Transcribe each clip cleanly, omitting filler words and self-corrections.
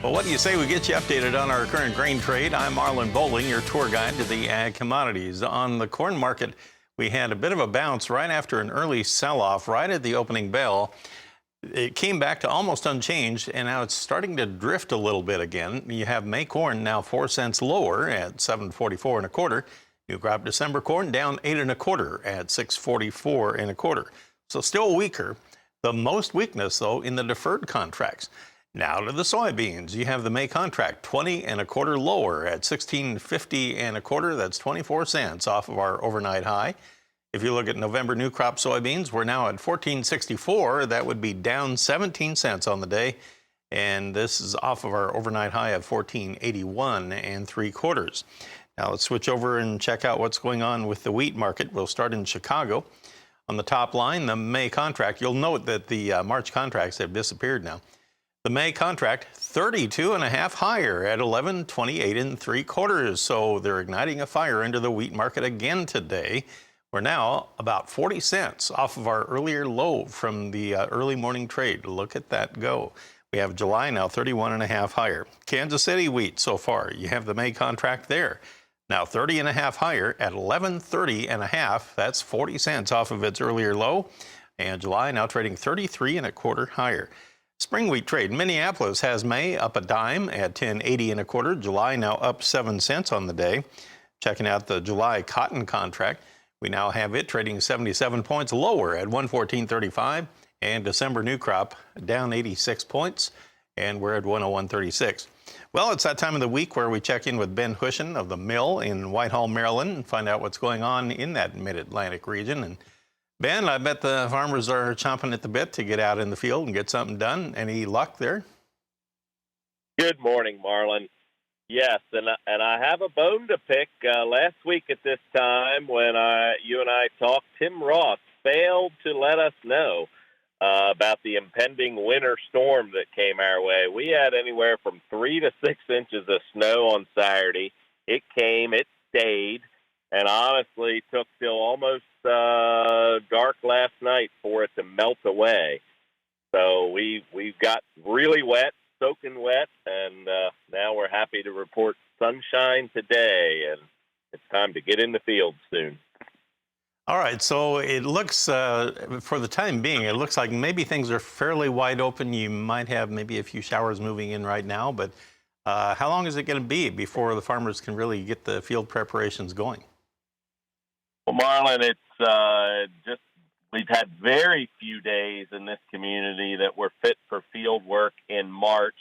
Well, what do you say we get you updated on our current grain trade? I'm Marlin Bohling, your tour guide to the ag commodities. On the corn market, we had a bit of a bounce right after an early sell-off right at the opening bell. It came back to almost unchanged, and now it's starting to drift a little bit again. You have May corn now 4 cents lower at $7.44 1/4. New crop December corn down 8 1/4 at $6.44 1/4. So still weaker. The most weakness, though, in the deferred contracts. Now to the soybeans. You have the May contract 20 1/4 lower at $16.50 1/4. That's 24 cents off of our overnight high. If you look at November new crop soybeans, we're now at $14.64. That would be down 17 cents on the day. And this is off of our overnight high of $14.81 3/4. Now let's switch over and check out what's going on with the wheat market. We'll start in Chicago. On the top line, the May contract. You'll note that the March contracts have disappeared now. The May contract 32.5 higher at 11.28 3/4. So they're igniting a fire into the wheat market again today. We're now about 40 cents off of our earlier low from the early morning trade. Look at that go. We have July now 31.5 higher. Kansas City wheat so far. You have the May contract there. Now 30.5 higher at 11.30.5. That's 40 cents off of its earlier low. And July now trading 33 1/4 higher. Spring wheat trade. Minneapolis has May up a dime at 10.80 1/4. July now up 7 cents on the day. Checking out the July cotton contract. We now have it trading 77 points lower at 114.35. And December new crop down 86 points. And we're at 101.36. Well, it's that time of the week where we check in with Ben Hushon of the mill in Whitehall, Maryland, and find out what's going on in that mid-Atlantic region. And Ben, I bet the farmers are chomping at the bit to get out in the field and get something done. Any luck there? Good morning, Marlin. Yes, and I have a bone to pick. Last week at this time when you and I talked, Tim Ross failed to let us know about the impending winter storm that came our way. We had anywhere from 3 to 6 inches of snow on Saturday. It came, it stayed, and honestly took till almost dark last night for it to melt away. So we got really wet, soaking wet, and now we're happy to report sunshine today, and it's time to get in the field soon. All right, so it looks, for the time being, it looks like maybe things are fairly wide open. You might have maybe a few showers moving in right now, but how long is it going to be before the farmers can really get the field preparations going? Well, Marlin, it's just we've had very few days in this community that were fit for field work in March.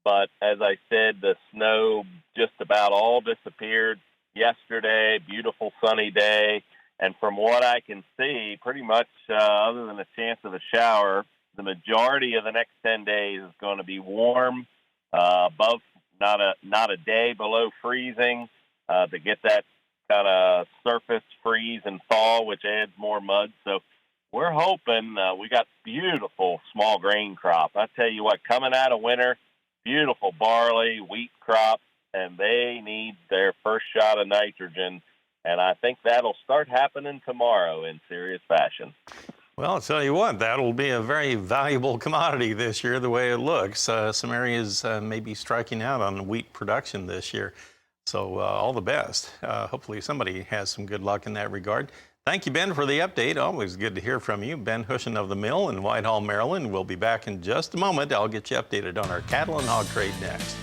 But as I said, the snow just about all disappeared yesterday. Beautiful sunny day. And from what I can see, pretty much other than a chance of a shower, the majority of the next 10 days is going to be warm, above not a day below freezing to get that kind of surface freeze and thaw, which adds more mud. So we're hoping we got beautiful small grain crop. I tell you what, coming out of winter, beautiful barley, wheat crop, and they need their first shot of nitrogen. And I think that'll start happening tomorrow in serious fashion. Well, I'll tell you what, that'll be a very valuable commodity this year, the way it looks. Some areas may be striking out on wheat production this year. So all the best. Hopefully somebody has some good luck in that regard. Thank you, Ben, for the update. Always good to hear from you. Ben Hushon of the mill in Whitehall, Maryland. We'll be back in just a moment. I'll get you updated on our cattle and hog trade next.